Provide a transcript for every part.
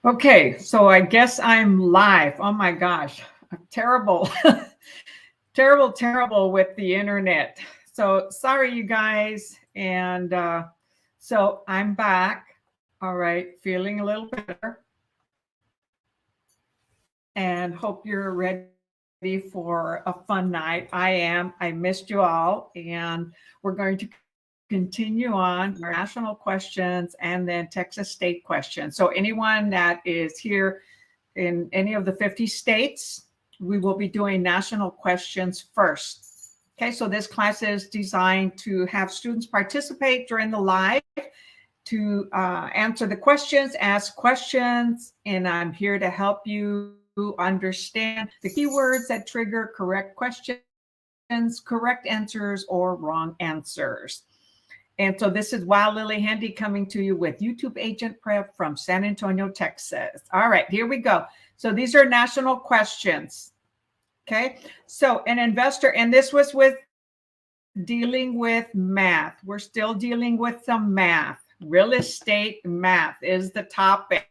Okay, so I guess I'm live. Oh my gosh, terrible, terrible with the internet. So sorry, you guys. And so I'm back. All right, feeling a little better. And hope you're ready for a fun night. I am. I missed you all. And we're going to continue on our national questions and then Texas state questions. So anyone that is here in any of the 50 states, we will be doing national questions first. Okay, so this class is designed to have students participate during the live to answer the questions, ask questions, and I'm here to help you understand the keywords that trigger correct questions, correct answers, or wrong answers. And so this is Wow Lillie Handy coming to you with YouTube Agent Prep from San Antonio, Texas. All right, here we go. So these are national questions. Okay, so an investor, and this was with dealing with math. We're still dealing with some math. Real estate math is the topic.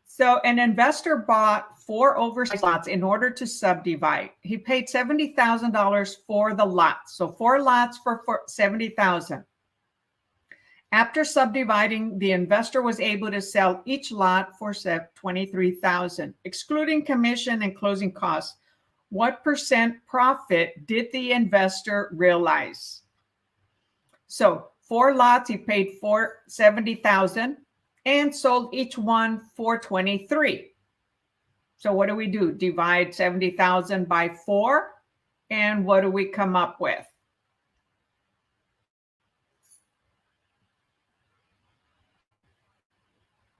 So an investor bought 4 oversized lots in order to subdivide. He paid $70,000 for the lots. So 4 lots for $70,000. After subdividing, the investor was able to sell each lot for $23,000, excluding commission and closing costs. What percent profit did the investor realize? So 4 lots, he paid for $70,000 and sold each one for $23,000. So what do we do? Divide 70,000 by 4, and what do we come up with?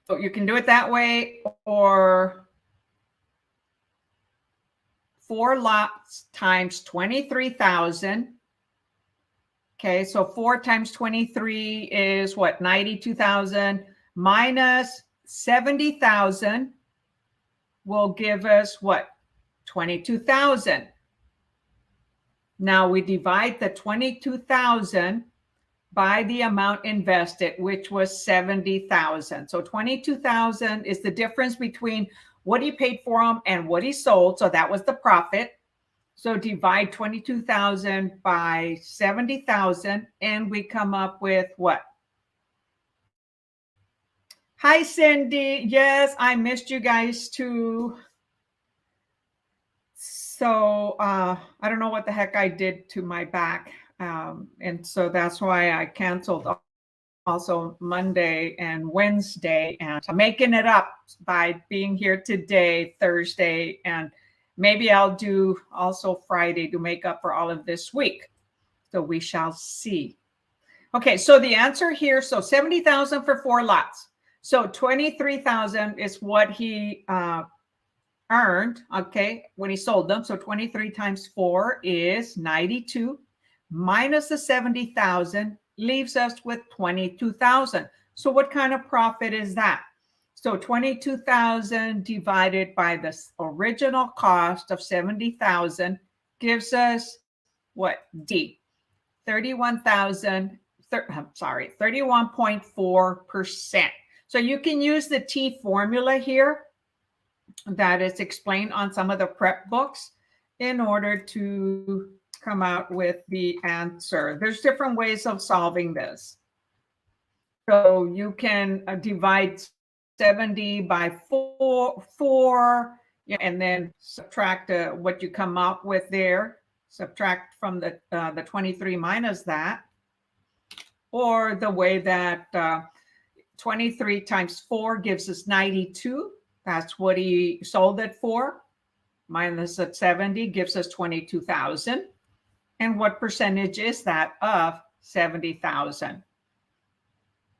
So you can do it that way, or 4 lots times 23,000. Okay, so 4 times 23 is what? 92,000 minus 70,000 will give us what? 22,000. Now we divide the 22,000 by the amount invested, which was 70,000. So 22,000 is the difference between what he paid for them and what he sold. So that was the profit. So divide 22,000 by 70,000 and we come up with what? Hi, Cindy. Yes, I missed you guys too. So I don't know what the heck I did to my back. And so that's why I canceled also Monday and Wednesday, and I'm making it up by being here today, Thursday, and maybe I'll do also Friday to make up for all of this week. So we shall see. Okay, so the answer here, so 70,000 for 4 lots. So 23,000 is what he earned, okay, when he sold them. So 23 times 4 is 92, minus the 70,000 leaves us with 22,000. So what kind of profit is that? So 22,000 divided by the original cost of 70,000 gives us what? D, 31.4%. So you can use the T formula here that is explained on some of the prep books in order to come out with the answer. There's different ways of solving this. So you can divide 70 by 4, and then subtract what you come up with there. Subtract from the 23 minus that. Or the way that 23 times 4 gives us 92. That's what he sold it for. Minus the 70 gives us 22,000. And what percentage is that of 70,000?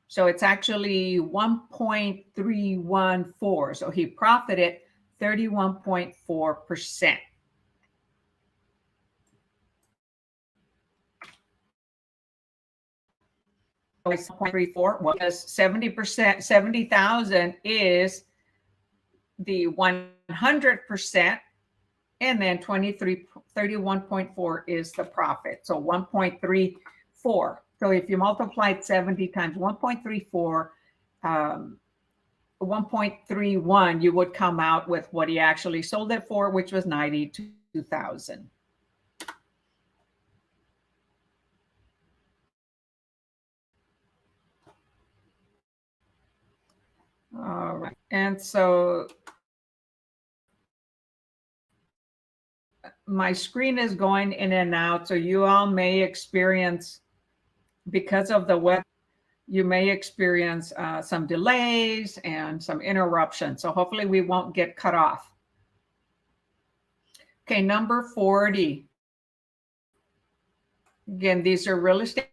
So it's actually 1.314. So he profited 31.4%. So it's 0.34. Well, because 70%, 70,000 is the 100%. And then 31.4 is the profit. So 1.34. So if you multiplied 70 times 1.34, 1.31, you would come out with what he actually sold it for, which was 92,000. All right. And so my screen is going in and out. So you all may experience, because of the weather, you may experience some delays and some interruptions. So hopefully we won't get cut off. Okay, number 40. Again, these are real estate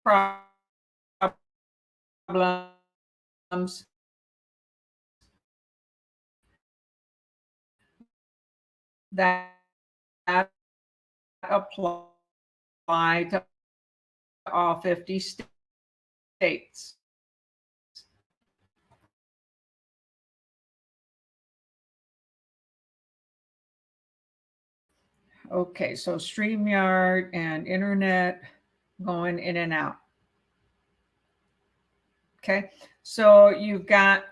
problems that apply to all 50 states. Okay, so StreamYard and internet going in and out. Okay, so you've got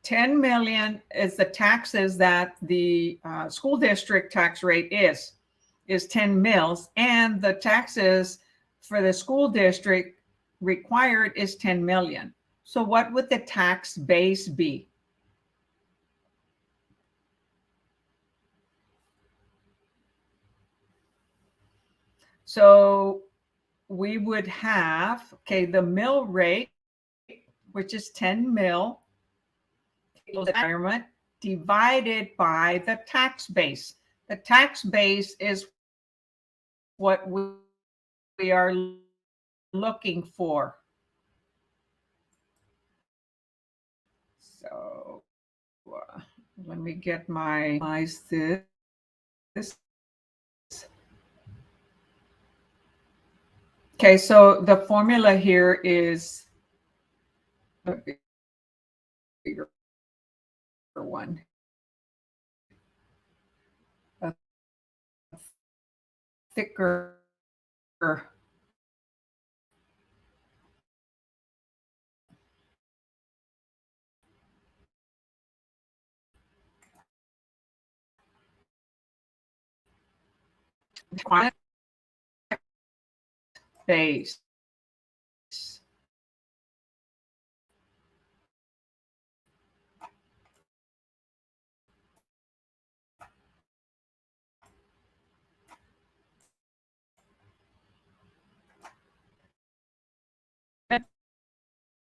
10 million is the taxes that the school district tax rate is 10 mils, and the taxes for the school district required is 10 million. So what would the tax base be? So we would have, okay, the mill rate, which is 10 mil, environment divided by the tax base. The tax base is what we are looking for. So let me get my this. Okay, so the formula here is a bigger one. A thicker base.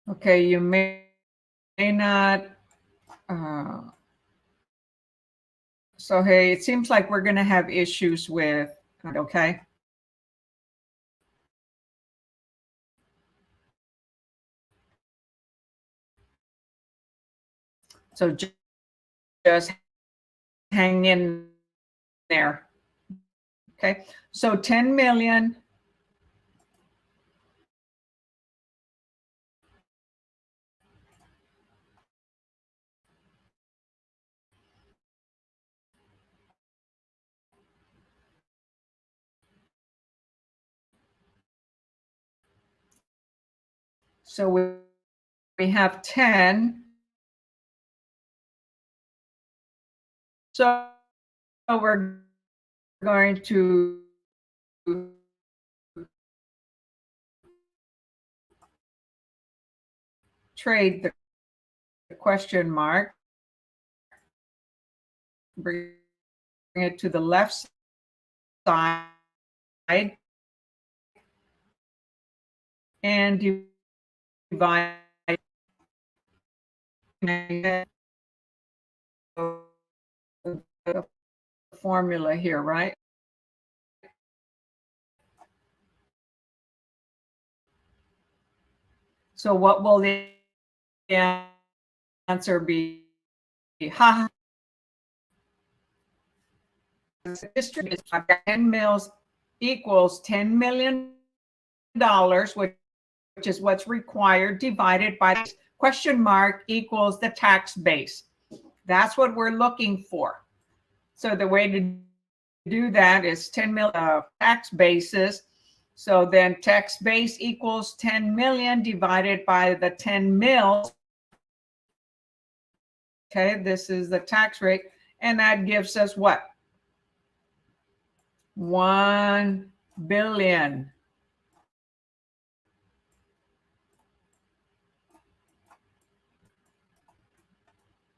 Okay, you may not. So hey, it seems like we're going to have issues with. Okay. So just hang in there. Okay. So 10 million. So we have 10. So we're going to trade the question mark, bring it to the left side, and divide the formula here, right? So what will the answer be? Ha. District is 10 mils equals $10 million, which is what's required, divided by question mark equals the tax base. That's what we're looking for. So the way to do that is 10 million tax basis. So then tax base equals 10 million divided by the 10 mils. Okay, this is the tax rate. And that gives us what? 1 billion.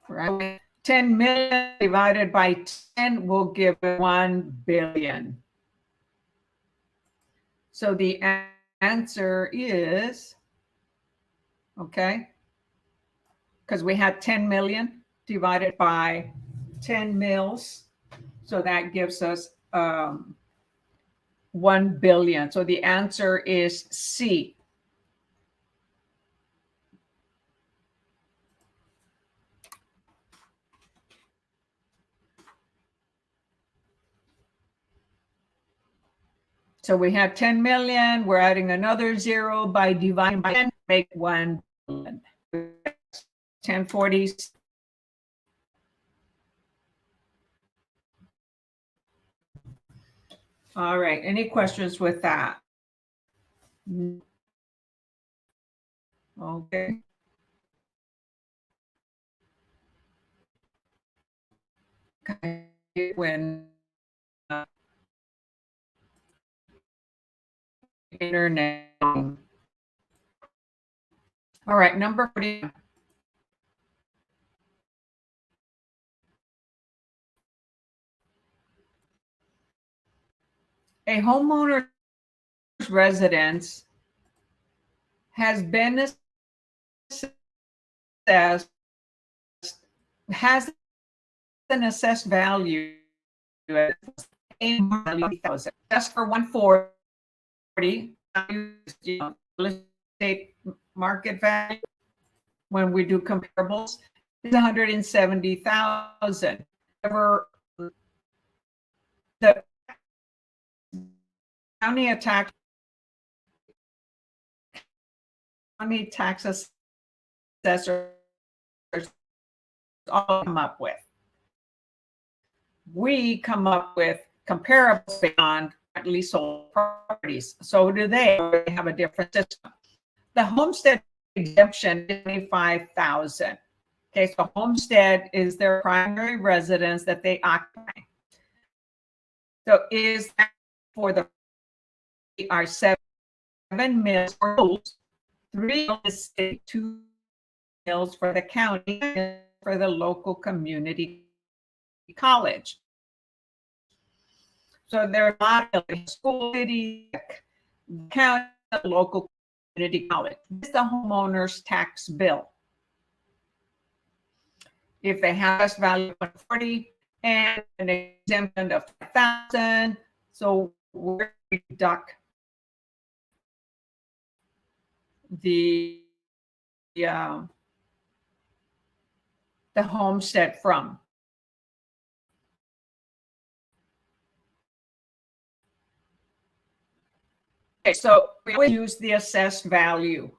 Right? 10 million divided by 10 will give 1 billion. So the answer is, okay, because we had 10 million divided by 10 mils. So that gives us 1 billion. So the answer is C. So we have 10 million. We're adding another zero by dividing by 10, make 1 billion. 1040s. All right. Any questions with that? Okay. When internet. All right, number 40. A homeowner's residence has been assessed, has an assessed value at $8,000. That's for 140. Real estate market value when we do comparables is 170,000. However, the county tax assessors all come up with. We come up with comparables beyond leasehold properties. So do they. They have a different system. The homestead exemption is 25,000. Okay, so homestead is their primary residence that they occupy. So is that for the our 7 mills for schools, 3 is state, 2 mills for the county, for the local community college. So there are a lot of school, city, county, local community college. This is the homeowner's tax bill. If they have a value of 140 and an exemption of 5,000, so we deduct the homestead from. Okay, so we always use the assessed value.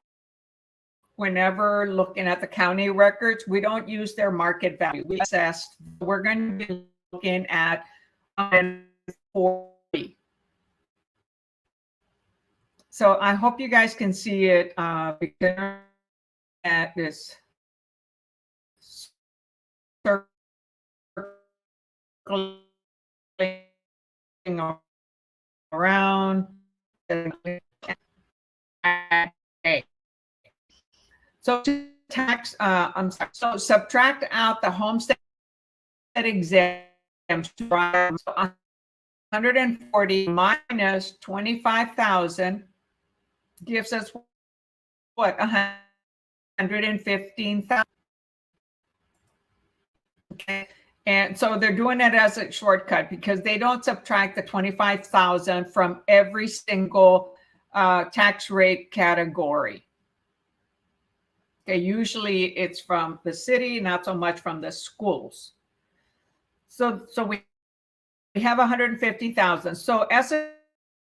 Whenever looking at the county records, we don't use their market value. We assessed. We're going to be looking at 140. So I hope you guys can see it because at this circling around. So tax, I'm sorry. So subtract out the homestead exemption. 140 minus 25,000 gives us what? 115,000. Okay. And so they're doing it as a shortcut because they don't subtract the 25,000 from every single tax rate category. Okay, usually it's from the city, not so much from the schools. So we have 150,000. So as a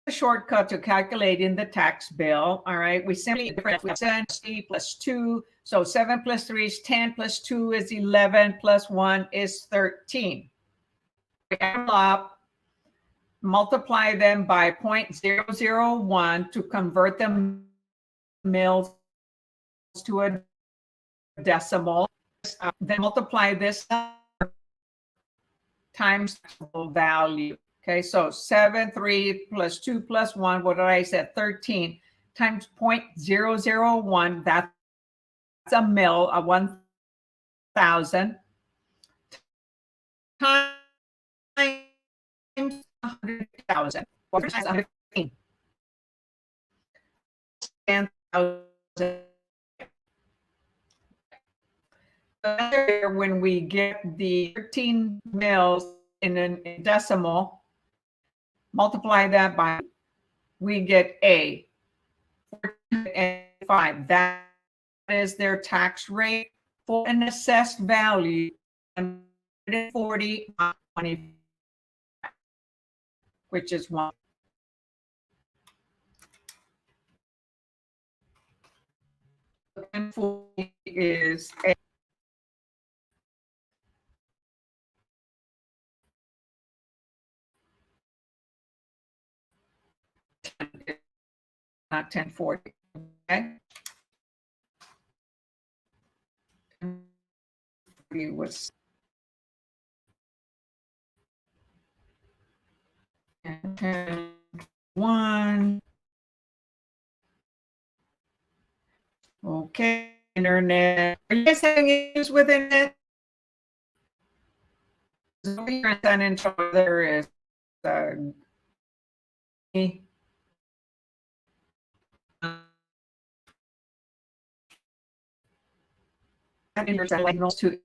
shortcut to calculating the tax bill, all right, we simply differentiate 7 plus 2. So 7 plus 3 is 10, plus 2 is 11, plus 1 is 13. We add up multiply them by 0.001 to convert the mills to a decimal. Then multiply this times the value. Okay, so 7, 3 plus 2 plus 1, what did I say? 13 times 0.001, that's a mil, a 1,000, times 100,000. 115. 10,000. When we get the 13 mils in a decimal, multiply that by, we get A, 405. That is their tax rate for an assessed value, 140, which is 1. Is A. Not 1040. Okay. It was 1. Okay, internet. Are you guys having issues with internet? There is to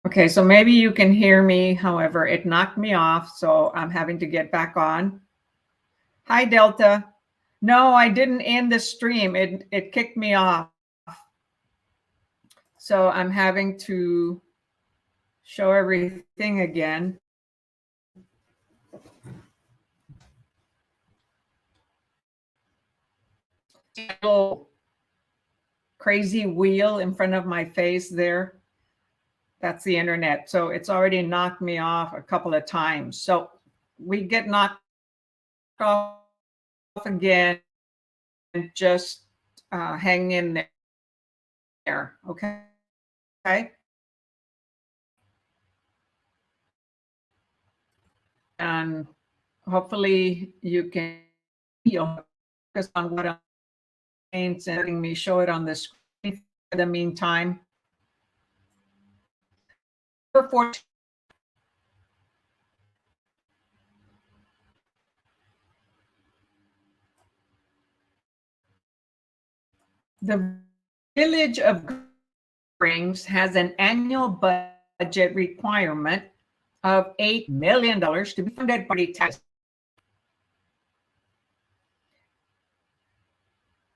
Okay, so maybe you can hear me. However, it knocked me off, so I'm having to get back on. Hi, Delta. No, I didn't end the stream. It kicked me off. So I'm having to show everything again. Little crazy wheel in front of my face there. That's the internet. So it's already knocked me off a couple of times. So we get knocked off again, and just hang in there. Okay. Okay. And hopefully you can focus on what I'm saying and letting me show it on the screen for the meantime. The Village of Springs has an annual budget requirement of $8 million to be funded by tax.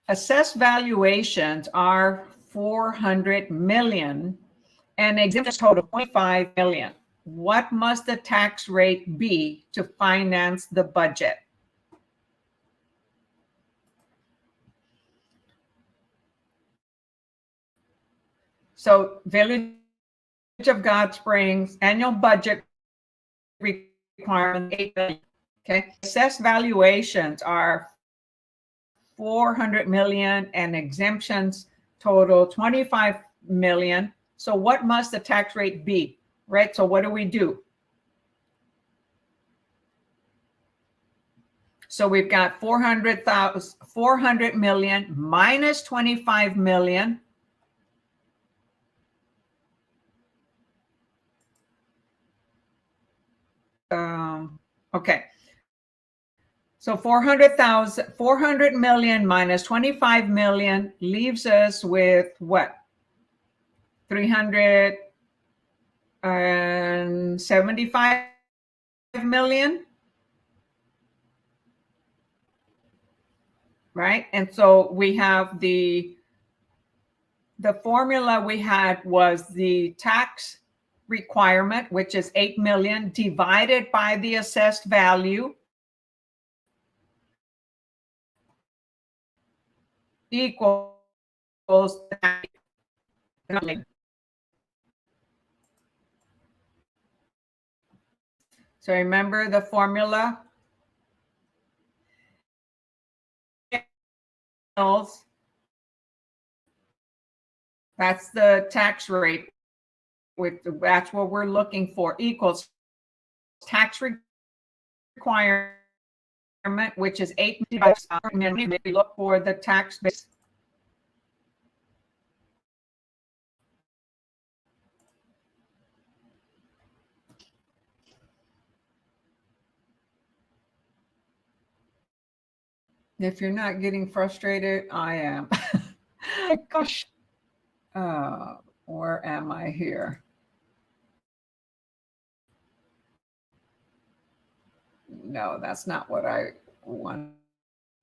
Assessed valuations are $400 million and exempt total $25 million. What must the tax rate be to finance the budget? So Village of God Springs annual budget requirement $8 million. Okay, assessed valuations are 400 million and exemptions total 25 million. So what must the tax rate be, right? So what do? So we've got 400 million minus 25 million. Okay. So 400 million minus 25 million leaves us with what? 375 million, right? And so we have the formula we had was the tax requirement, which is 8 million divided by the assessed value equals. So remember the formula? That's the tax rate. That's what we're looking for, equals tax requirement, which is 8 million. We look for the tax base. If you're not getting frustrated, I am. Gosh. Where am I here? No, that's not what I want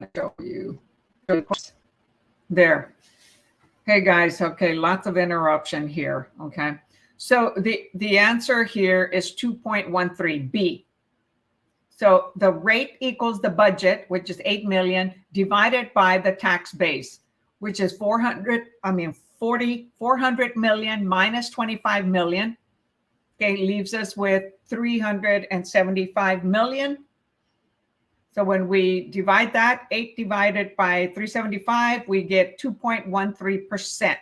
to show you. There. Hey guys, okay, lots of interruption here, okay? So the answer here is 2.13B. So the rate equals the budget, which is 8 million, divided by the tax base, which is 400 million minus 25 million. Okay, leaves us with 375 million. So when we divide that, 8 divided by 375, we get 2.13%.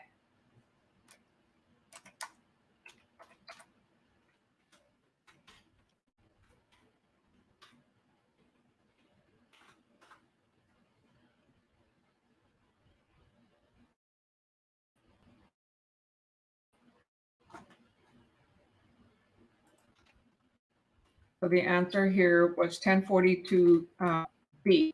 So the answer here was 1042B.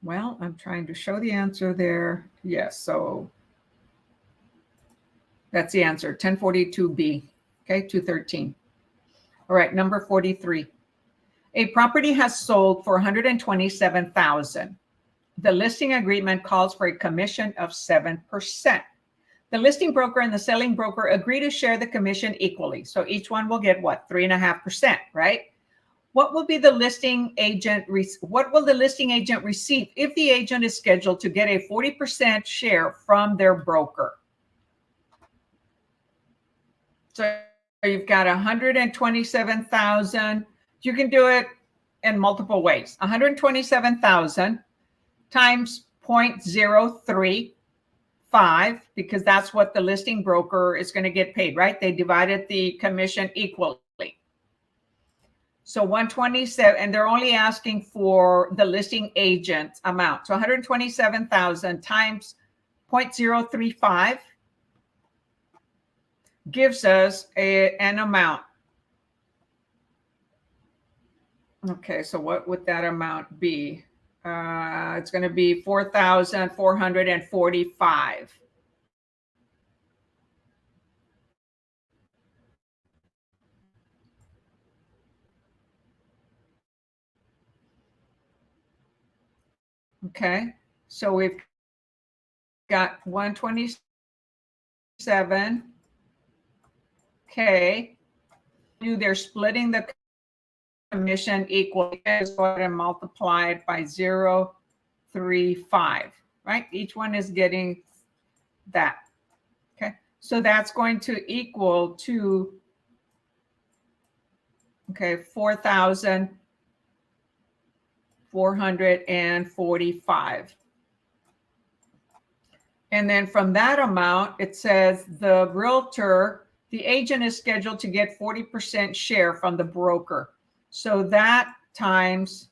Well, I'm trying to show the answer there. Yes, so that's the answer, 1042B. Okay, 213. All right, number 43. A property has sold for 127,000. The listing agreement calls for a commission of 7%. The listing broker and the selling broker agree to share the commission equally. So each one will get what? 3.5%, right? What will the listing agent receive if the agent is scheduled to get a 40% share from their broker? So you've got 127,000. You can do it in multiple ways. 127,000 times 0.035, because that's what the listing broker is going to get paid, right? They divided the commission equally. So 127, and they're only asking for the listing agent amount. So 127,000 times 0.035 gives us an amount. Okay, so what would that amount be? It's going to be 4,445. Okay, so we've got 127. Okay, they're splitting the commission equal is going to multiply it by 0.35, right? Each one is getting that. Okay, so that's going to equal to, okay, 4,445. And then from that amount, it says the realtor, the agent is scheduled to get 40% share from the broker. So that times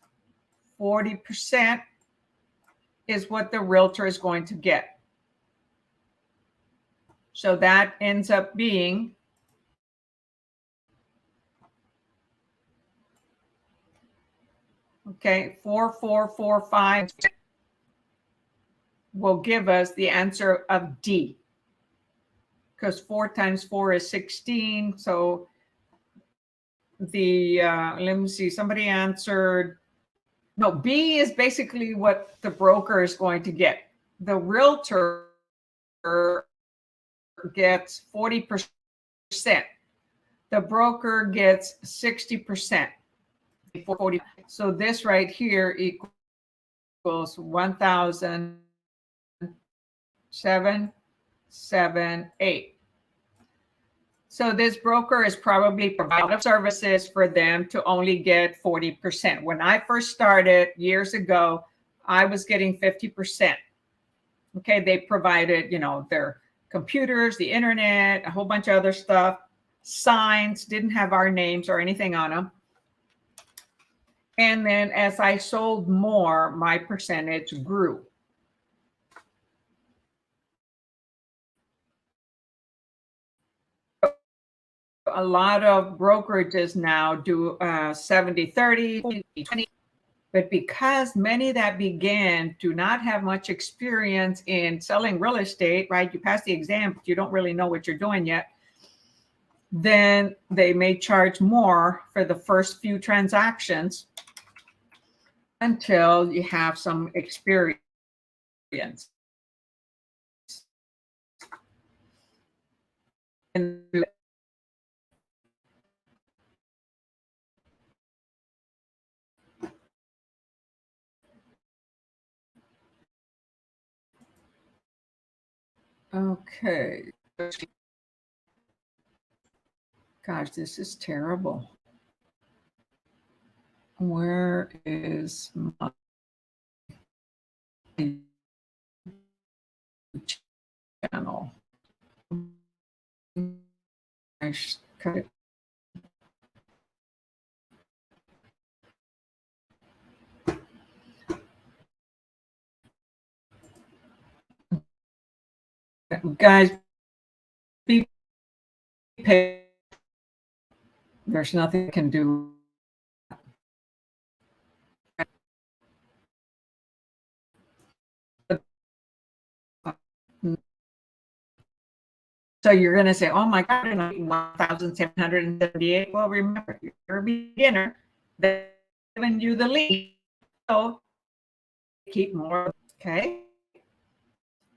40% is what the realtor is going to get. So that ends up being okay, 4,445 will give us the answer of D, because 4 times 4 is 16. So the let me see, somebody answered no, B is basically what the broker is going to get. The realtor gets 40%. The broker gets 60%. So this right here equals 1,778. So this broker is probably providing services for them to only get 40%. When I first started years ago, I was getting 50%. Okay, they provided, their computers, the internet, a whole bunch of other stuff, signs, didn't have our names or anything on them. And then as I sold more, my percentage grew. A lot of brokerages now do 70-30, 20, but because many that began do not have much experience in selling real estate, right? You pass the exam, but you don't really know what you're doing yet. Then they may charge more for the first few transactions until you have some experience. And okay. Gosh, this is terrible. Where is my channel? I should cut it. Guys, be patient. There's nothing I can do. So you're going to say, oh my God, 1,778. Well, remember, you're a beginner. They're giving you the lead. So keep more. Okay.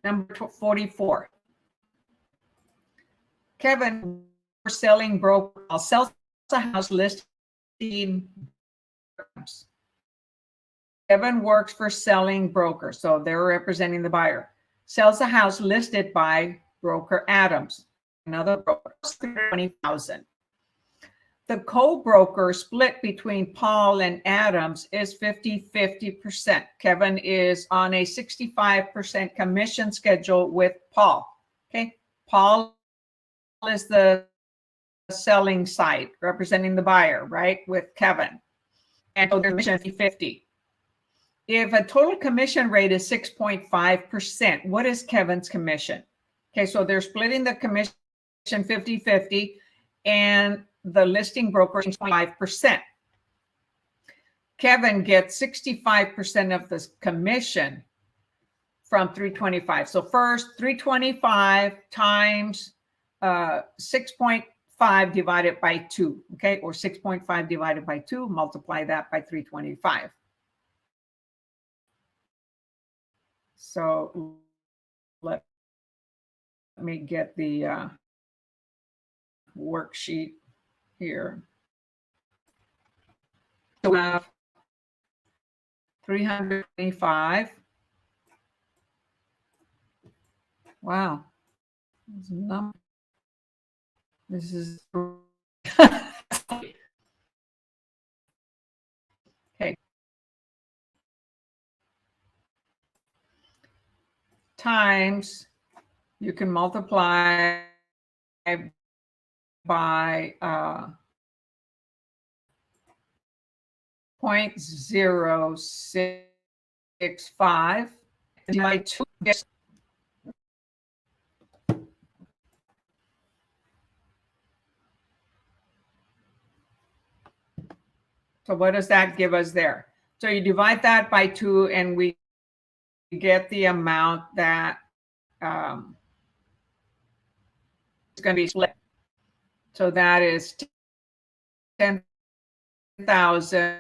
Number 44. Kevin, we're selling broker. I'll sell a house listing. Kevin works for selling broker. So they're representing the buyer. Sells a house listed by broker Adams. Another broker, 20,000. The co-broker split between Paul and Adams is 50-50%. Kevin is on a 65% commission schedule with Paul. Okay. Paul is the selling side representing the buyer, right? With Kevin. And so their commission is 50. If a total commission rate is 6.5%, what is Kevin's commission? Okay, so they're splitting the commission 50-50 and the listing broker is 5%. Kevin gets 65% of the commission from 325. So first 325 times 6.5 divided by 2, okay? Or 6.5 divided by 2, multiply that by 325. So let me get the worksheet here. So we have 325. Wow. This is okay. Times, you can multiply by 0.065 by 2. So what does that give us there? So you divide that by 2 and we get the amount that is going to be split. So that is 10,000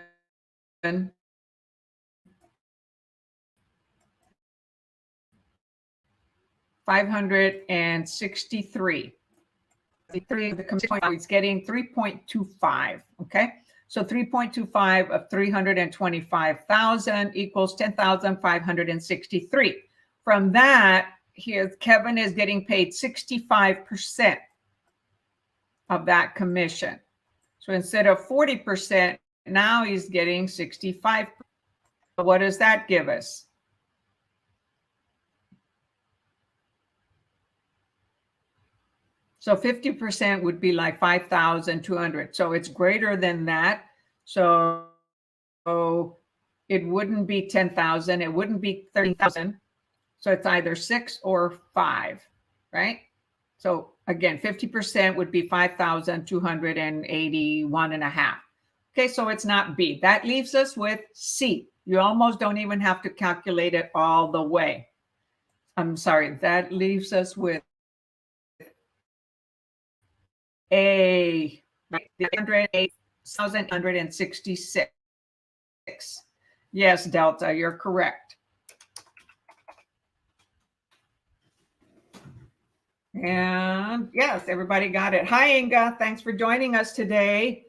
563. It's getting 3.25. Okay. So 3.25 of 325,000 equals 10,563. From that, here Kevin is getting paid 65% of that commission. So instead of 40%, now he's getting 65%. What does that give us? So 50% would be like 5,200. So it's greater than that. So it wouldn't be 10,000. It wouldn't be 30,000. So it's either 6 or 5, right? So again, 50% would be 5,281 and a half. Okay, so it's not B. That leaves us with C. You almost don't even have to calculate it all the way. I'm sorry, that leaves us with A, right? 108,166. Yes, Delta, you're correct. And yes, everybody got it. Hi, Inga. Thanks for joining us today.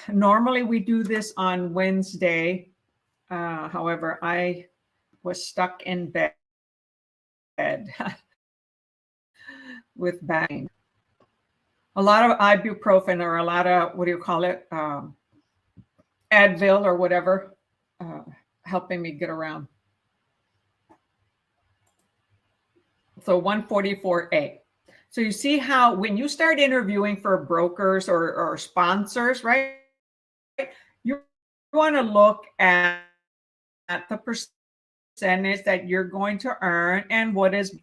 Normally we do this on Wednesday. However, I was stuck in bed with back pain. A lot of ibuprofen or a lot of, what do you call it? Advil or whatever, helping me get around. So 144A. So you see how when you start interviewing for brokers or sponsors, right? You want to look at the percentage that you're going to earn and what is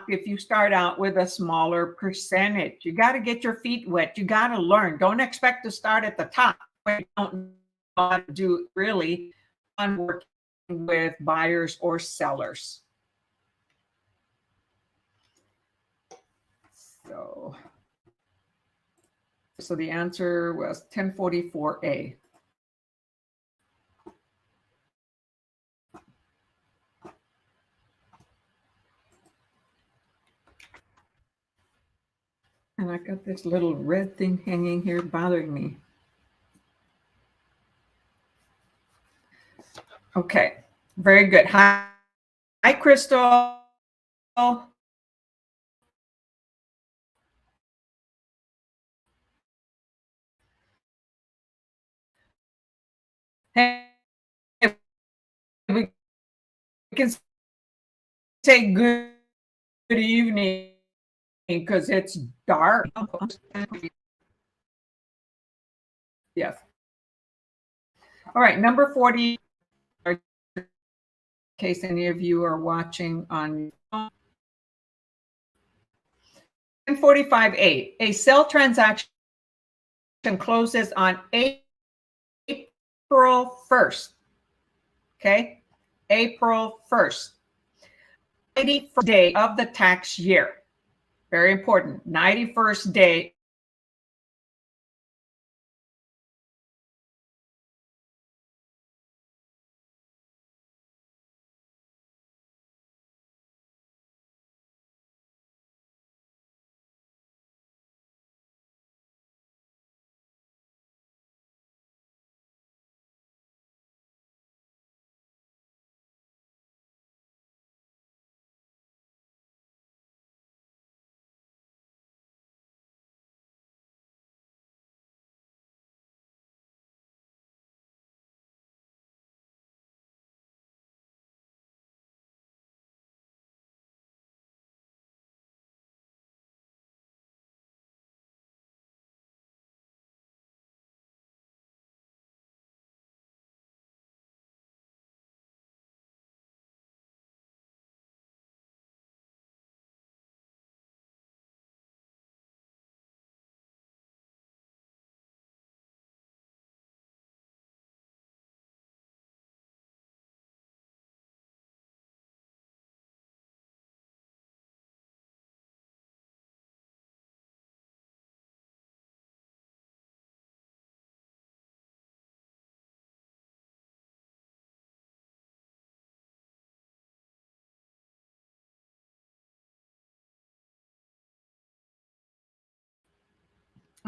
if you start out with a smaller percentage. You got to get your feet wet. You got to learn. Don't expect to start at the top. You don't know how to do really on working with buyers or sellers. So the answer was 1044A. And I got this little red thing hanging here bothering me. Okay, very good. Hi, Crystal. Hey, we can say good evening because it's dark. Yes. All right, number 40, in case any of you are watching on 1045A, a sale transaction closes on April 1st. Okay, April 1st. 91st day of the tax year. Very important. 91st day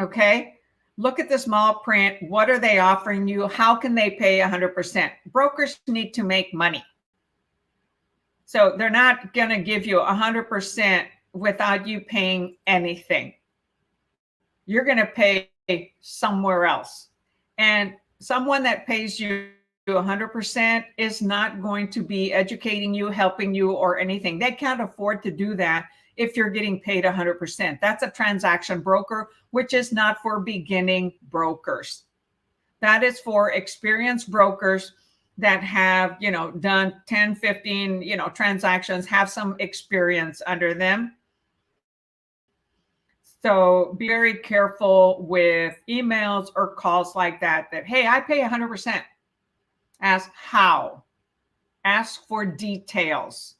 Okay. Look at the small print. What are they offering you? How can they pay 100%? Brokers need to make money. So they're not going to give you 100% without you paying anything. You're going to pay somewhere else. And someone that pays you 100% is not going to be educating you, helping you, or anything. They can't afford to do that if you're getting paid 100%. That's a transaction broker, which is not for beginning brokers. That is for experienced brokers that have, done 10, 15, transactions, have some experience under them. So be very careful with emails or calls like that, hey, I pay 100%. Ask how. Ask for details.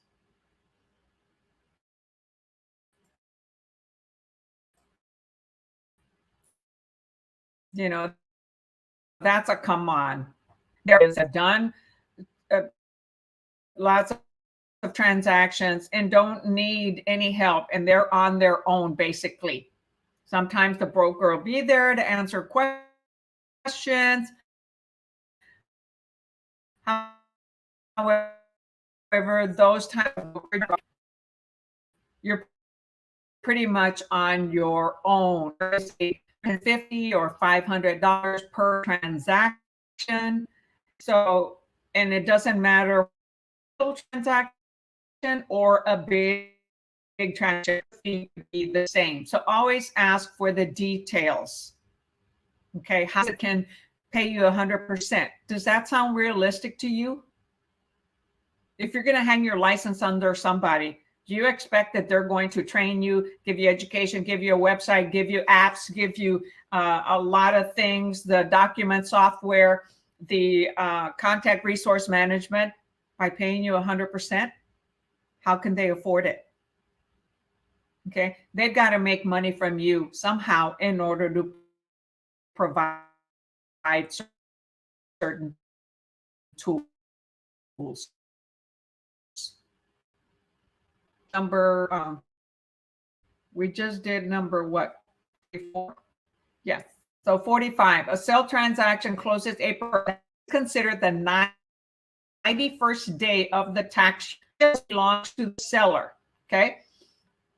That's a come on. There is a done lots of transactions and don't need any help, and they're on their own basically. Sometimes the broker will be there to answer questions. However, those type of brokers, you're pretty much on your own. $50 or $500 per transaction. So, and it doesn't matter transaction or a big transaction, be the same. So always ask for the details. Okay, how it can pay you 100%. Does that sound realistic to you? If you're going to hang your license under somebody, do you expect that they're going to train you, give you education, give you a website, give you apps, give you a lot of things, the document software, the contact resource management by paying you 100%? How can they afford it? Okay, they've got to make money from you somehow in order to provide certain tools. We just did number what? 44? Yes. So 45, a sale transaction closes April, considered the 91st day of the tax year, belongs to the seller. Okay.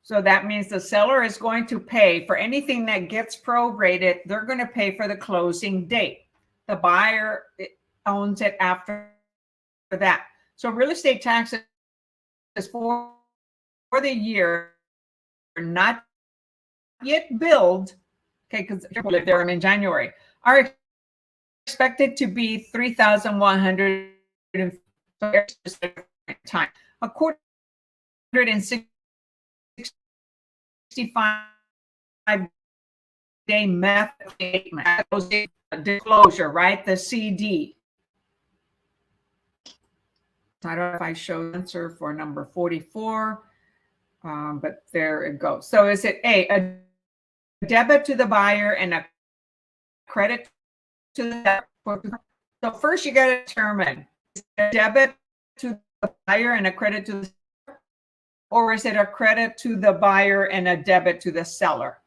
So that means the seller is going to pay for anything that gets prorated. They're going to pay for the closing date. The buyer owns it after that. So real estate taxes for the year not yet billed, okay, because people live there in January, are expected to be 3,100 time. A 465-day method statement, disclosure, right? The CD. I don't know if I show the answer for number 44, but there it goes. So is it a debit to the buyer and a credit to the seller? So first you got to determine, is it a debit to the buyer and a credit to the seller, or is it a credit to the buyer and a debit to the seller?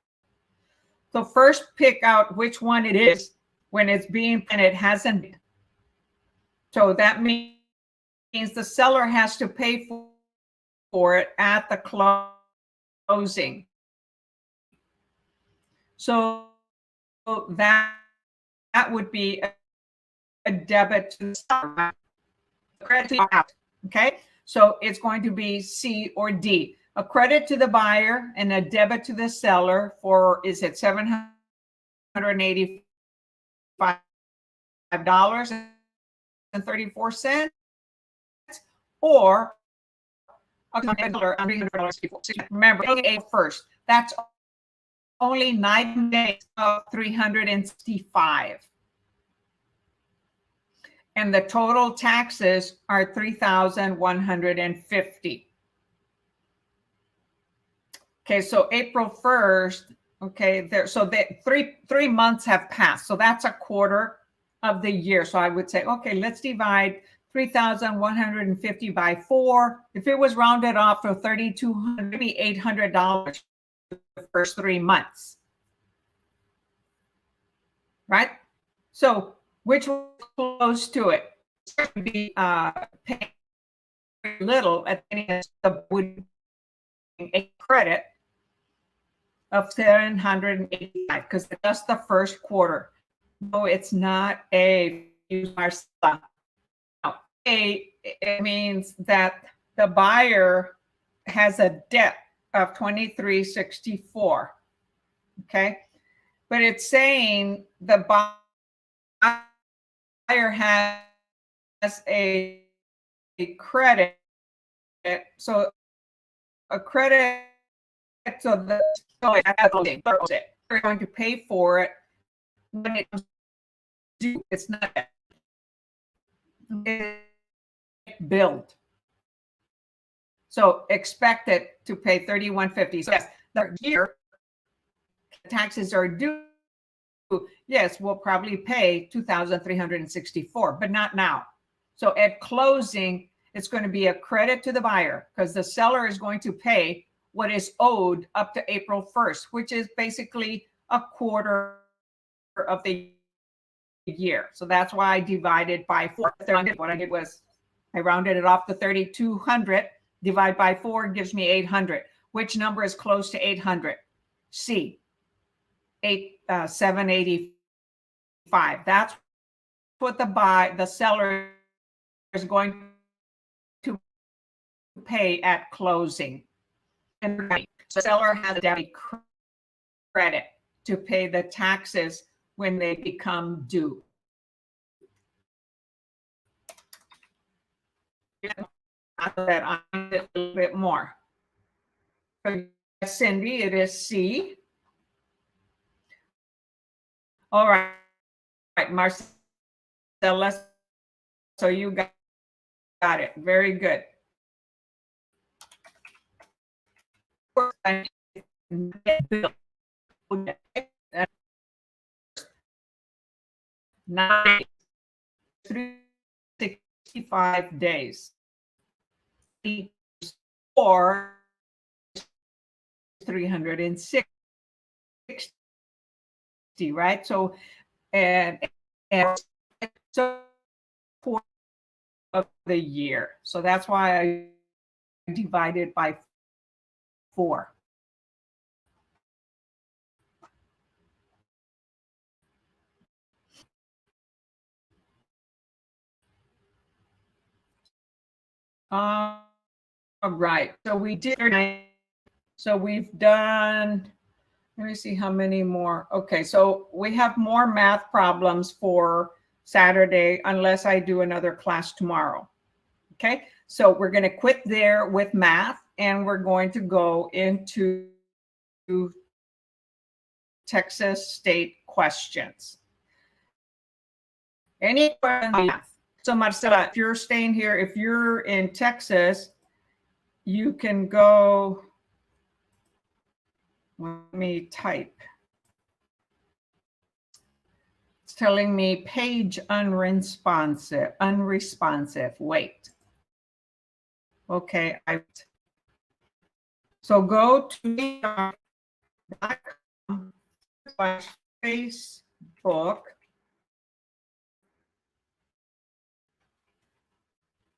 So first pick out which one it is when it's being, and it hasn't been. So that means the seller has to pay for it at the closing. So that would be a debit to the seller, credit to out. Okay, so it's going to be C or D. A credit to the buyer and a debit to the seller for, is it $785.34, or $300. Remember, April 1st. That's only 9 days of 365. And the total taxes are 3,150. Okay, so April 1st, okay, there, so that three months have passed. So that's a quarter of the year. So I would say, okay, let's divide 3,150 by 4. If it was rounded off to 3,200, maybe $800 the first 3 months. right? So which was close to it? It would be paying little at the end would be a credit of 785 because that's the first quarter. No, it's not a Marcella. No, it means that the buyer has a debt of 2364. Okay, but it's saying the buyer has a credit, so a credit, so the they're going to pay for it when it comes due. It's not billed. So expect it to pay 3150. So yes, the year taxes are due. Yes, we'll probably pay 2,364, but not now. So at closing, it's going to be a credit to the buyer because the seller is going to pay what is owed up to April 1st, which is basically a quarter of the year. So that's why I divided by 4. What I did was I rounded it off to 3,200. Divide by 4 gives me 800. Which number is close to 800? C. 785. That's what the seller is going to pay at closing. And the seller has a debit credit to pay the taxes when they become due. That on a little bit more. For Cindy, it is C. All right, Marcella, so you got it. Very good. Nine, 365 days. Or 360, right? So, and so of the year. So that's why I divided by 4. All right. So we did. So we've done. Let me see how many more. Okay, so we have more math problems for Saturday unless I do another class tomorrow. Okay, so we're going to quit there with math and we're going to go into Texas state questions. Any questions? So Marcela, if you're staying here, if you're in Texas, you can go. Let me type. It's telling me page unresponsive. Wait. Okay. So go to Facebook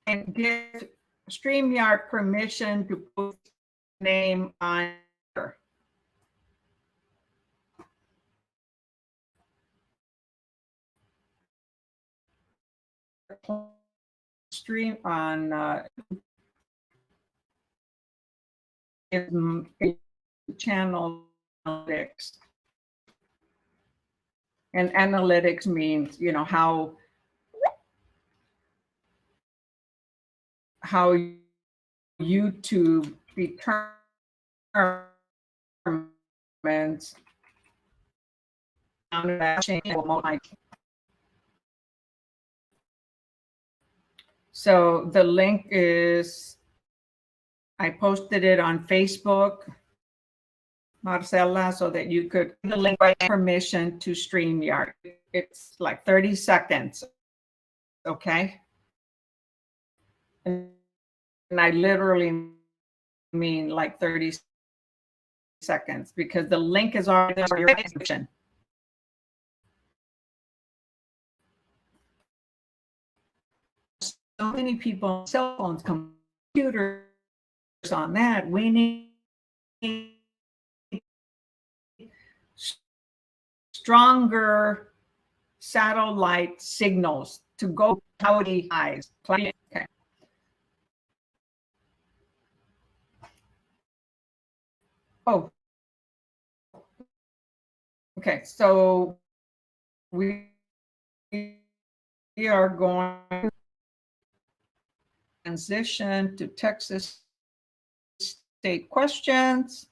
and give StreamYard permission to put name on here. Stream on channel analytics. And analytics means, you know, how YouTube determines so the link is, I posted it on Facebook, Marcela, so that you could the link right permission to StreamYard. It's like 30 seconds. Okay. And I literally mean like 30 seconds because the link is already in your description. many people, cell phones, computers on that. We need stronger satellite signals to go cloudy eyes. Okay. Oh, okay. So we are going to transition to Texas state questions.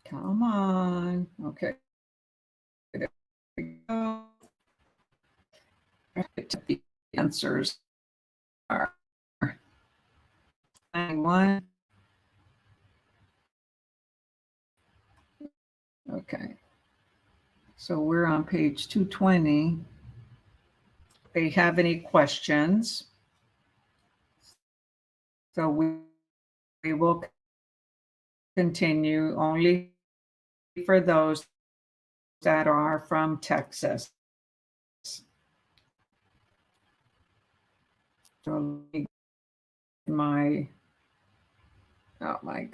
Come on. Okay. There we go. The answers are 91. Okay. So we're on page 220. If they have any questions. So we will continue only for those that are from Texas. So my, oh my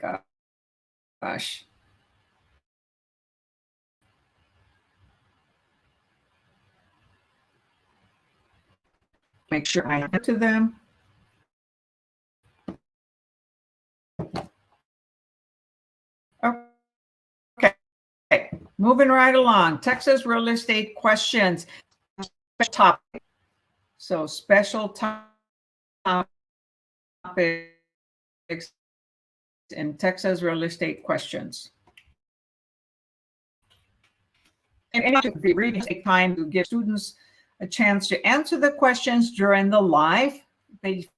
gosh. Make sure I get to them. Okay, moving right along. Texas real estate questions. Topic. So special topics in Texas real estate questions. And it should be really take time to give students a chance to answer the questions during the live. If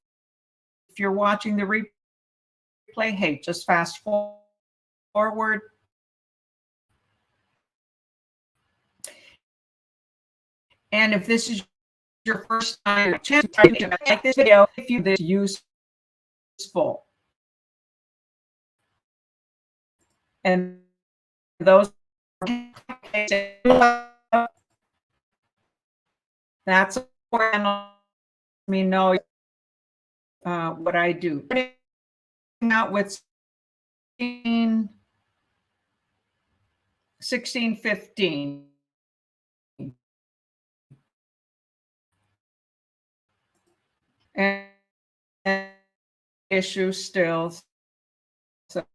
you're watching the replay, hey, just fast forward. And if this is your first time, chance to like this video if you this useful. And those that's where me know what I do. Out with 1615. And issue still. So,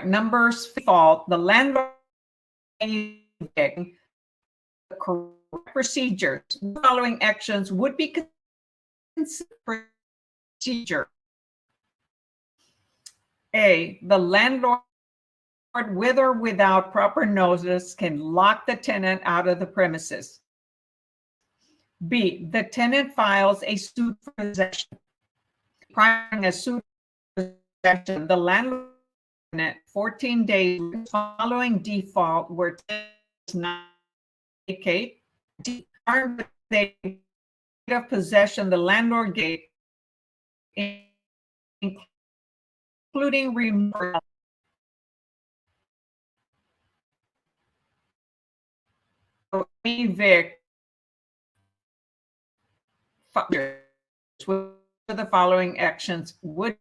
numbers fault, the landlord correct procedures. Following actions would be considered procedure. A, the landlord with or without proper notice can lock the tenant out of the premises. B, the tenant files a suit for possession. Filing a suit for possession, the landlord 14 days following default where tenant does not vacate. They of possession, the landlord gave, including removal. Evict with the following actions would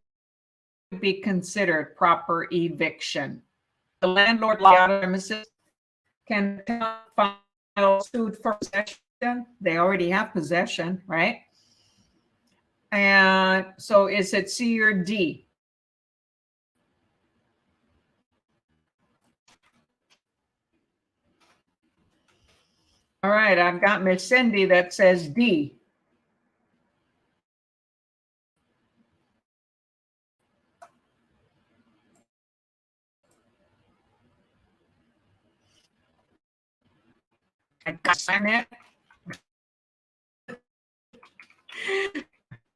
be considered proper eviction. The landlord out of premises can file suit for possession. They already have possession, right? And so is it C or D? All right, I've got Miss Cindy that says D. I got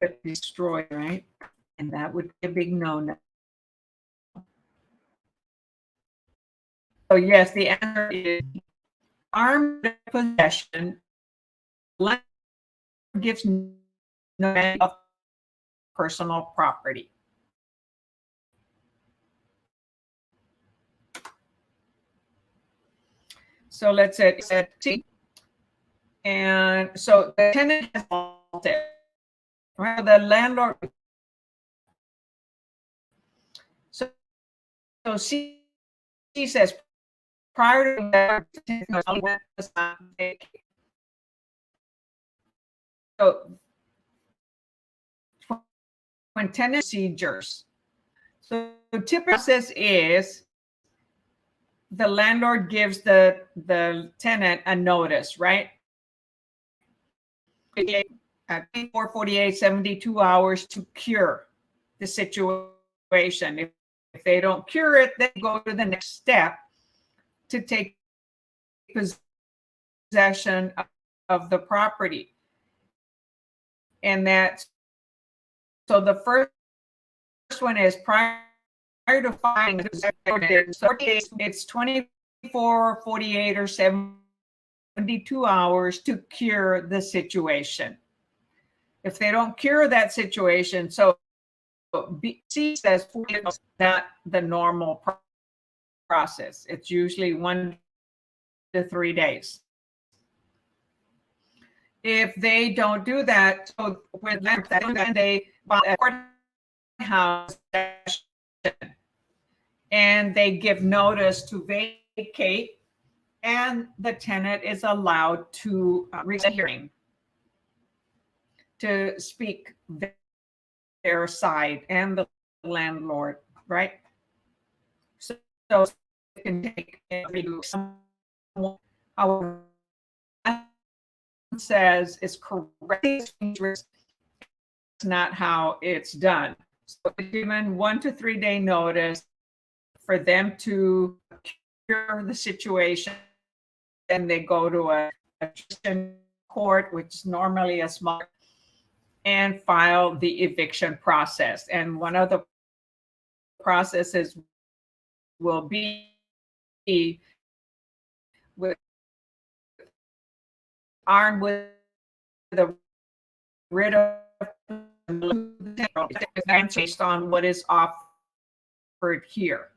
it. destroyed, right? And that would be a big no-no. So yes, the answer is armed possession. Landlord gives no of personal property. So let's say it's at T. And so the tenant has defaulted. Right? The landlord. So C says prior to that, so when tenant procedures. So the tip process is the landlord gives the tenant a notice, right? 24, 48, 72 hours to cure the situation. If they don't cure it, they go to the next step to take possession of the property. And that's so the first one is prior to filing, it's 24, 48, or 72 hours to cure the situation. If they don't cure that situation, so C says not the normal process. It's usually 1 to 3 days. If they don't do that, so when they file a courthouse and they give notice to vacate, and the tenant is allowed to reach a hearing to speak their side and the landlord, right? So it can take our says is correct. It's not how it's done. So given 1 to 3 day notice for them to cure the situation, then they go to a court, which is normally a small, and file the eviction process. And one of the processes will be with armed with the writ of based on what is offered here.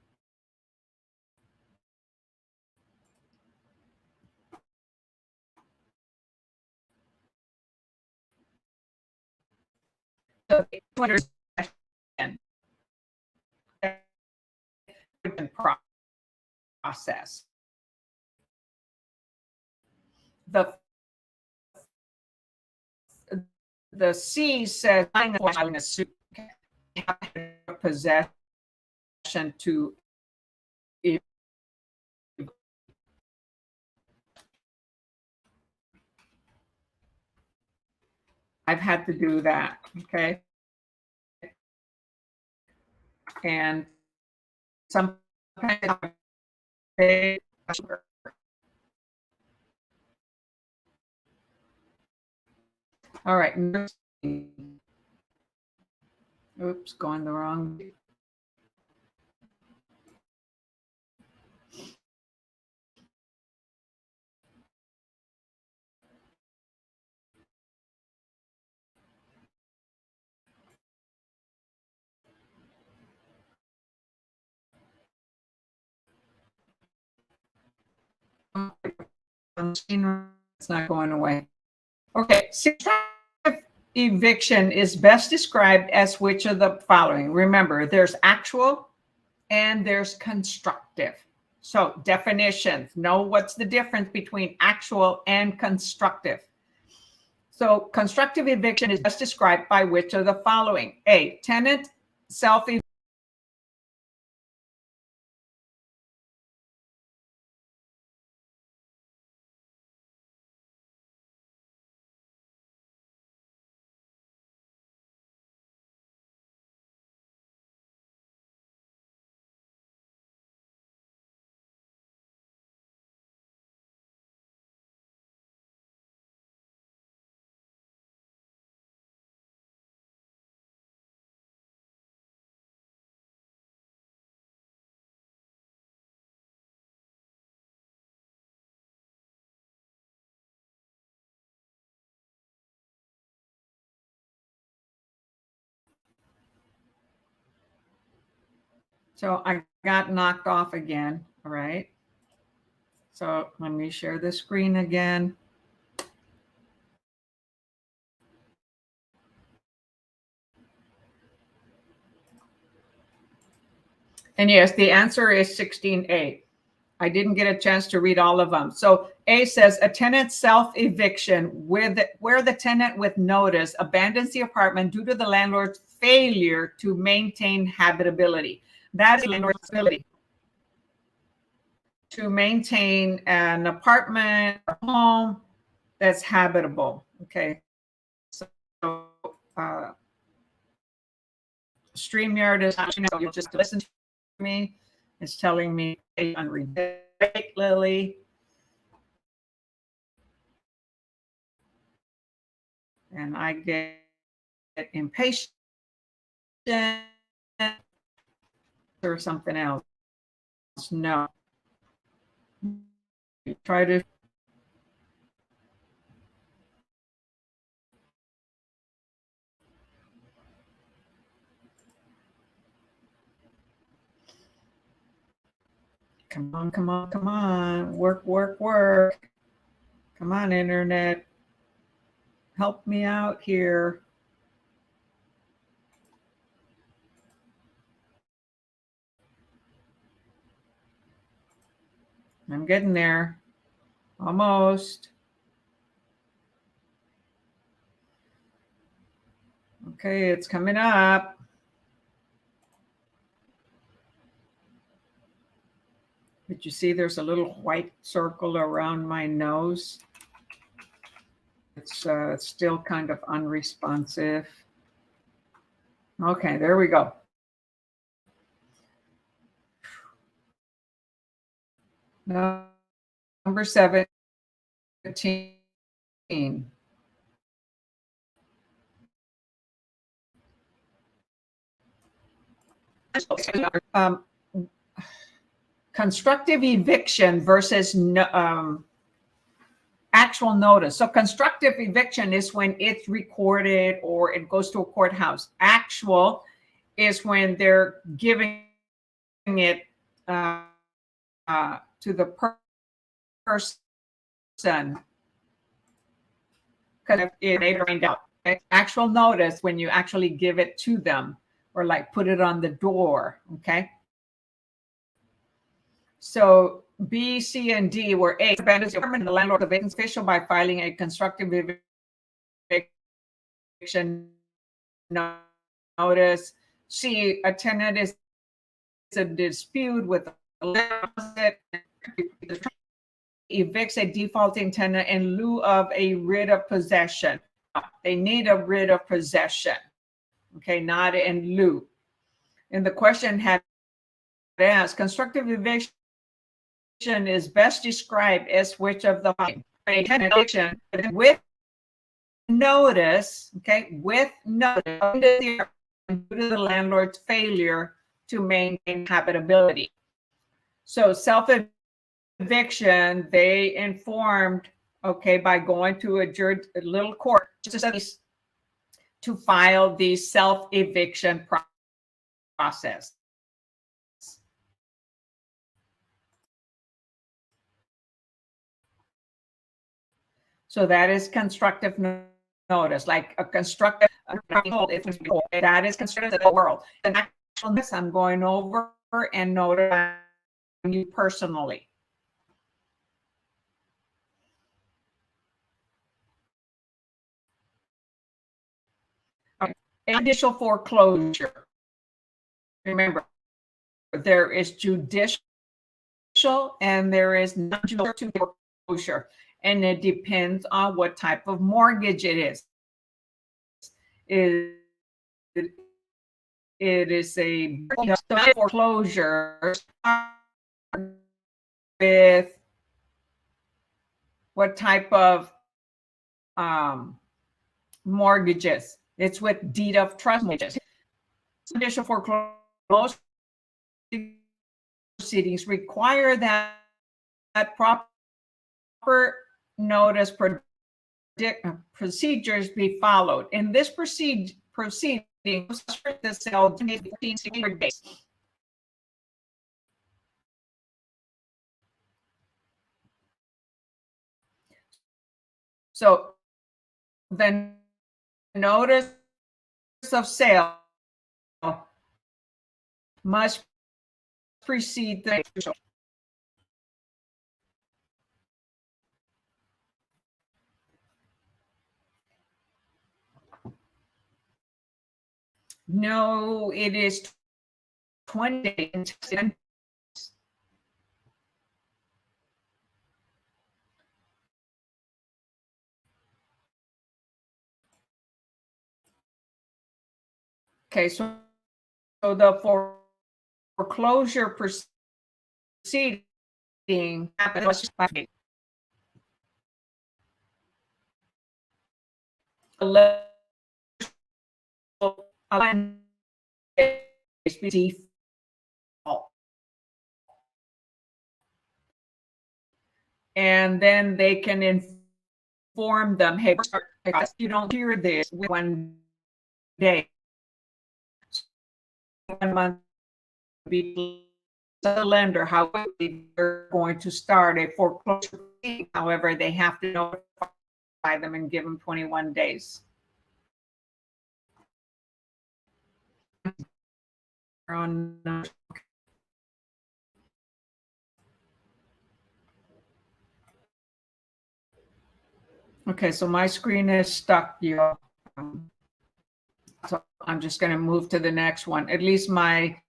So process. The C says filing a suit possession to. I've had to do that. Okay. And sometimes all right. Oops, going the wrong. It's not going away. Okay, eviction is best described as which of the following? Remember, there's actual and there's constructive. So definitions, know what's the difference between actual and constructive. So constructive eviction is best described by which of the following? A, tenant self So I got knocked off again. All right. So let me share the screen again. And yes, the answer is 16A. I didn't get a chance to read all of them. So A says a tenant self-eviction where the tenant with notice abandons the apartment due to the landlord's failure to maintain habitability. That is landlord's ability to maintain an apartment or home that's habitable. Okay. So StreamYard is not, you'll just listen to me. It's telling me unread Lillie. And I get impatient or something else. No. Try to. Come on, come on, come on. Work, work, work. Come on, internet. Help me out here. I'm getting there. Almost. Okay, it's coming up. But you see there's a little white circle around my nose. It's still kind of unresponsive. Okay, there we go. Number 17. Constructive eviction versus actual notice. So constructive eviction is when it's recorded or it goes to a courthouse. Actual is when they're giving it to the person. Because it find out. Actual notice when you actually give it to them or like put it on the door. Okay. So B, C, and D were A, abandons the apartment and the landlord evicts official by filing a constructive eviction notice. C, a tenant is a dispute with the landlord, evicts a defaulting tenant in lieu of a writ of possession. They need a writ of possession, okay, not in lieu. And the question had asked, constructive eviction is best described as which of the following? A tenant eviction with notice, okay, with notice due to the landlord's failure to maintain habitability. So self-eviction, they informed, okay, by going to a little court just to file the self-eviction process. So that is constructive notice, like a constructive, that is constructive in the world. And actually, I'm going over and notifying you personally. Okay. Judicial foreclosure. Remember, there is judicial and there is non-judicial foreclosure. And it depends on what type of mortgage it is. It is a foreclosure with what type of mortgages. It's with deed of trust mortgages. Judicial foreclosure proceedings require that proper notice procedures be followed. In this proceeding, the sale 14 days. So the notice of sale must precede the no, it is 20 days. Okay, so the foreclosure proceeding happens by the default. And then they can inform them, hey, you don't hear this one day, 1 month, be the lender how they're going to start a foreclosure. However, they have to notify them and give them 21 days. Okay, so my screen is stuck here. So I'm just going to move to the next one. At least my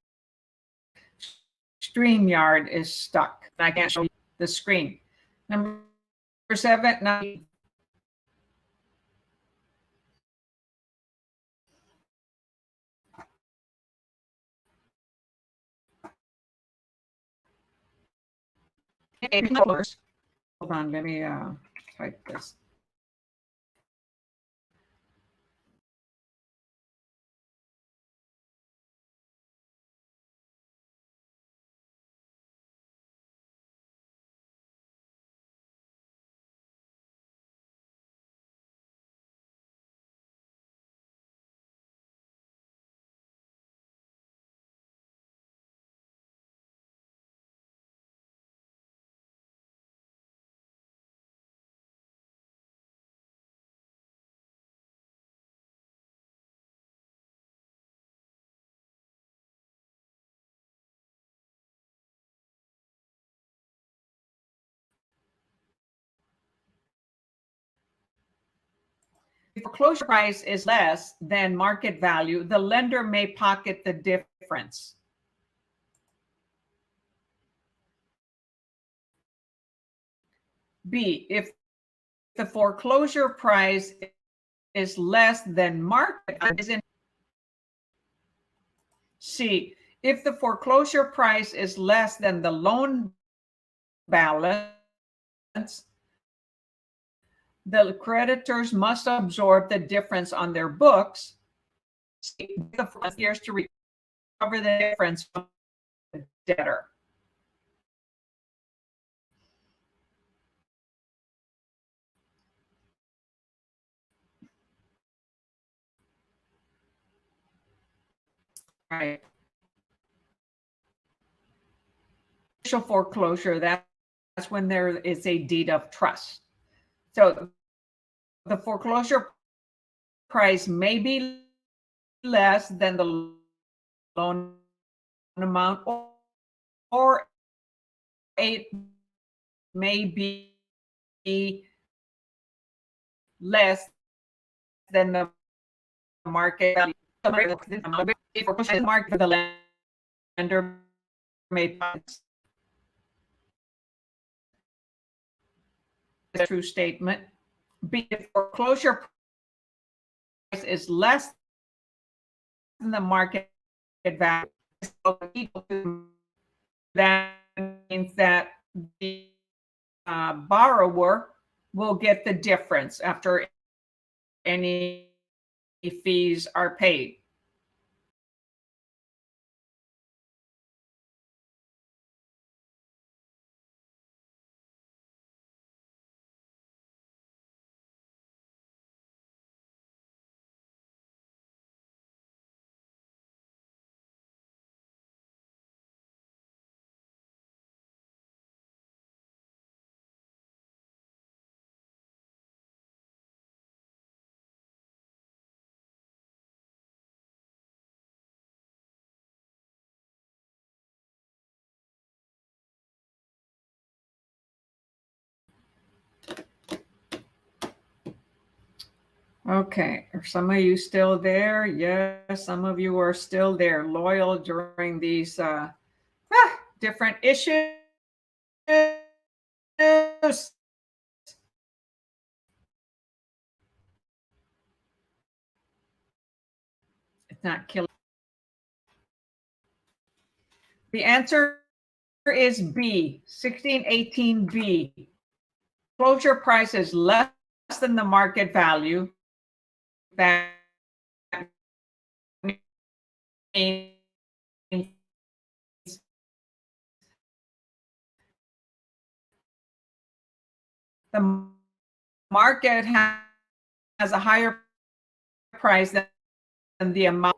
StreamYard is stuck. I can't show you the screen. Number 7, now hold on, let me type this. If foreclosure price is less than market value, the lender may pocket the difference. B, if the foreclosure price is less than market, C, if the foreclosure price is less than the loan balance, the creditors must absorb the difference on their books. C, the 4 years to recover the difference from the debtor. Right. Initial foreclosure, that's when there is a deed of trust. So the foreclosure price may be less than the loan amount, or it may be less than the market value. The market for the lender may a true statement. B, if foreclosure price is less than the market value, that means that the borrower will get the difference after any fees are paid. Okay, are some of you still there? Yes, some of you are still there, loyal during these different issues. It's not killing. The answer is B, 1618B. Closure price is less than the market value. That means the market has a higher price than the amount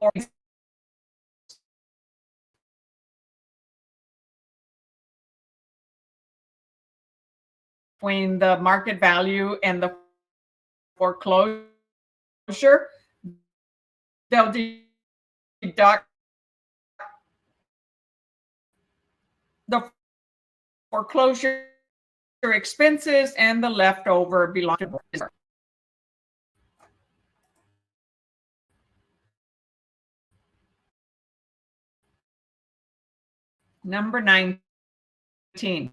between the market value and the foreclosure. They'll deduct the foreclosure expenses and the leftover belongs to the. Number 19.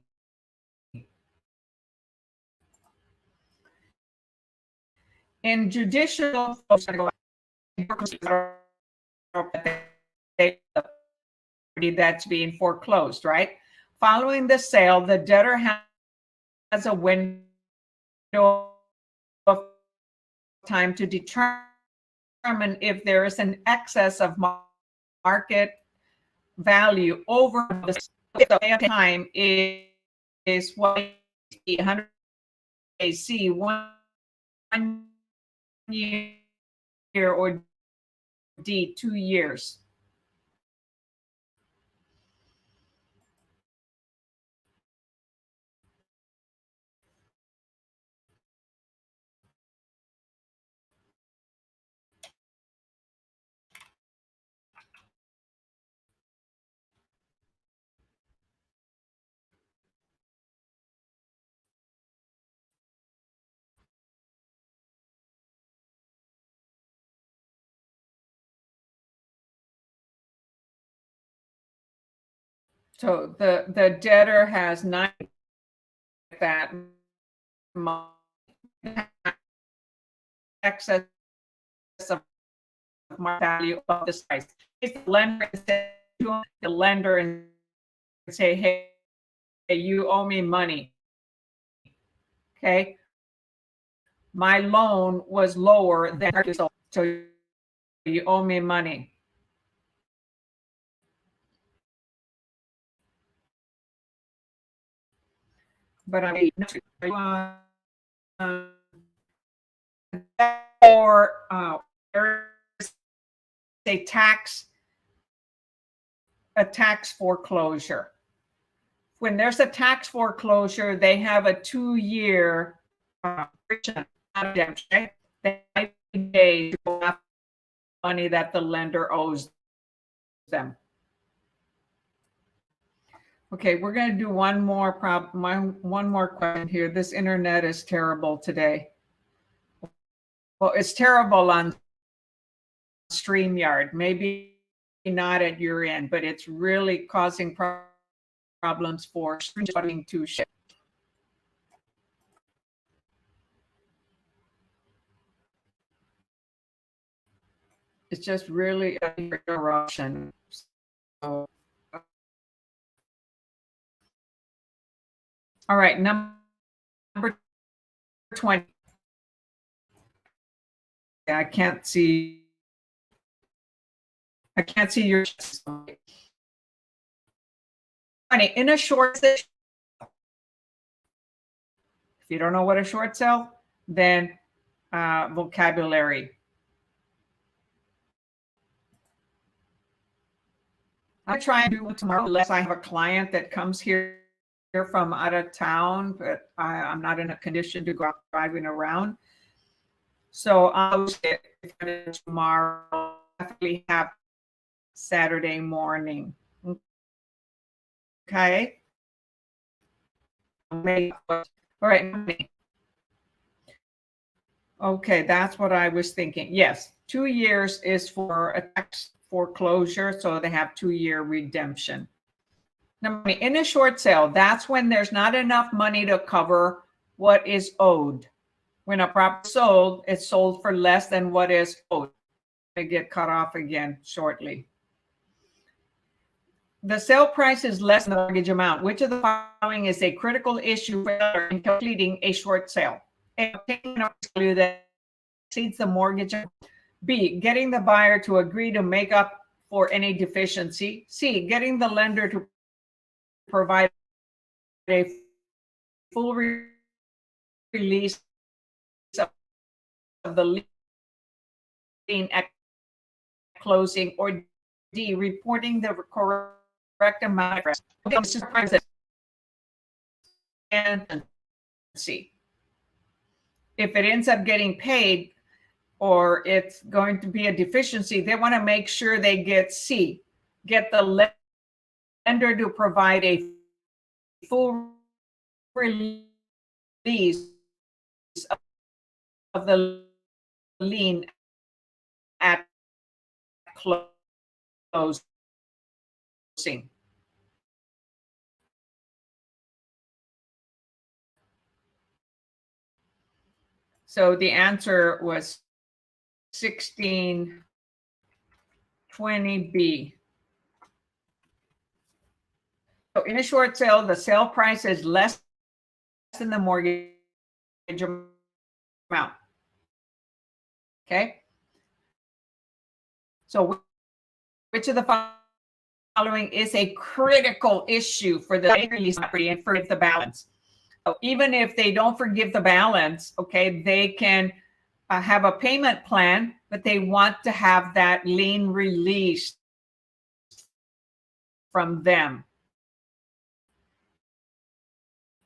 In judicial that's being foreclosed, right? Following the sale, the debtor has a window of time to determine if there is an excess of market value over the time is what 100 AC 1 year or D 2 years. So the debtor has not that excess of market value of the price. If the lender and say, hey, you owe me money. Okay. My loan was lower than so you owe me money. But I or there's a tax foreclosure. When there's a tax foreclosure, they have a 2-year redemption. They might pay money that the lender owes them. Okay, we're going to do one more question here. This internet is terrible today. Well, it's terrible on StreamYard. Maybe not at your end, but it's really causing problems for streaming to ship. It's just really an interruption. So, all right, number 20. I can't see your. In a short sale, if you don't know what a short sale, then vocabulary. I'll try and do it tomorrow unless I have a client that comes here from out of town, but I'm not in a condition to go out driving around. So I'll get it tomorrow. Definitely have Saturday morning. Okay. All right. Okay, that's what I was thinking. Yes, 2 years is for a tax foreclosure, so they have 2-year redemption. Number 20, in a short sale, that's when there's not enough money to cover what is owed. When a property is sold, it's sold for less than what is owed. They get cut off again shortly. The sale price is less than the mortgage amount. Which of the following is a critical issue for in completing a short sale? A, obtaining a value that exceeds the mortgage. B, getting the buyer to agree to make up for any deficiency. C, getting the lender to provide a full release of the lien at closing. Or D, reporting the correct amount of and C. If it ends up getting paid or it's going to be a deficiency, they want to make sure they get C, get the lender to provide a full release of the lien at closing. So the answer was 1620B. So in a short sale, the sale price is less than the mortgage amount. Okay. So which of the following is a critical issue for the release property and forgive the balance? So even if they don't forgive the balance, okay, they can have a payment plan, but they want to have that lien released from them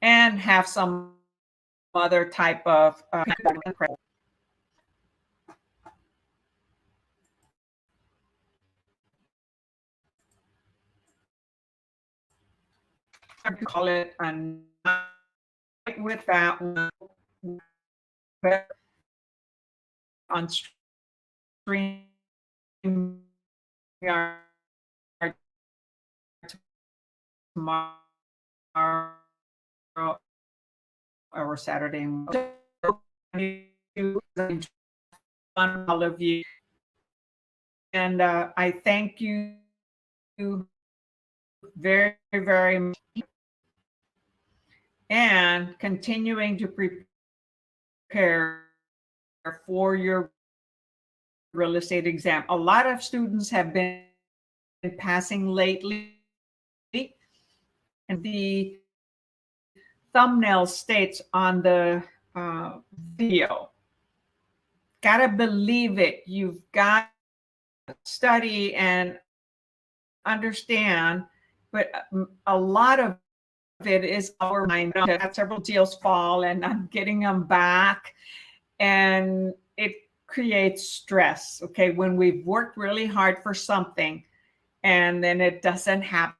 and have some other type of call it a night with that one on stream tomorrow or Saturday. On all of you, and I thank you very, very much, and continuing to prepare for your real estate exam. A lot of students have been passing lately, and the thumbnail states on the video, gotta believe it. You've got to study and understand, but a lot of it is our mind. I've had several deals fall and I'm getting them back, and it creates stress. Okay, when we've worked really hard for something and then it doesn't happen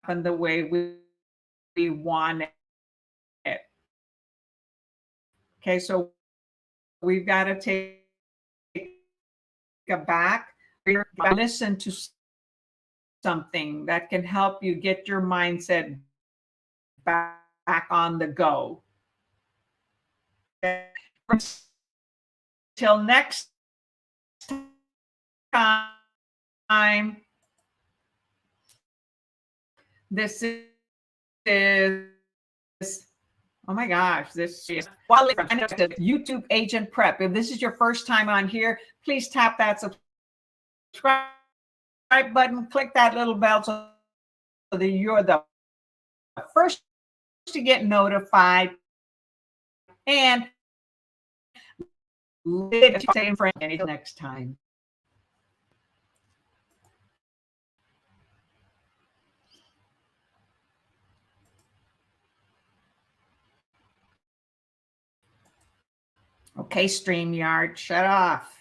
the way we want it. Okay, so we've got to take a back, listen to something that can help you get your mindset back on the go. Till next time, this is, oh my gosh, this is Wally from YouTube Agent Prep. If this is your first time on here, please tap that subscribe button, click that little bell so that you're the first to get notified, and stay friendly until next time. Okay, StreamYard, shut off.